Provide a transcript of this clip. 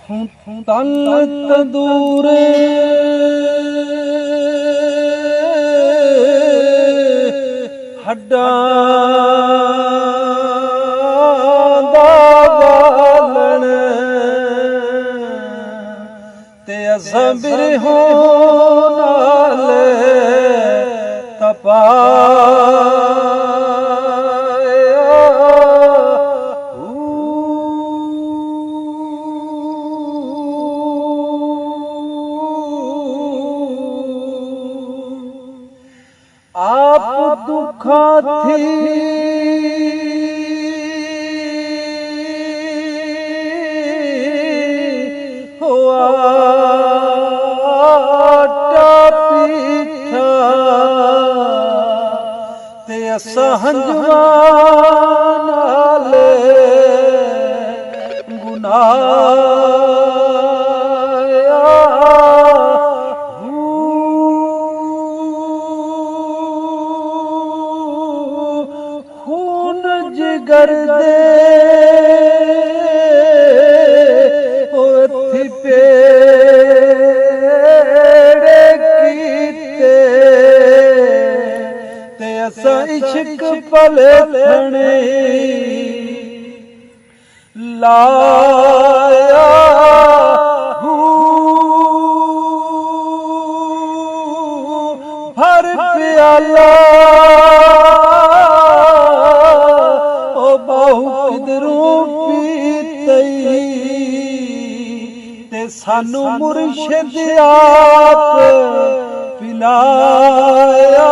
ਤਨ ਤੰਦੂਰੇ ਹੱਡਾਂ ਦਾ ਬਾਲਣ ਤੇ ਅਸਾਂ ਬਿਰਹੋਂ ਨਾਲ ਤਪਾ आप दुखा थी हो आटा पीठा ते असा हंजवा नाल गुनाह जिगर दे ओथी पेड़े कीते ते असा इश्क पलथने लाया भर प्याला किधरों पीतई ते सानू मुर्शिद आप पिलाया।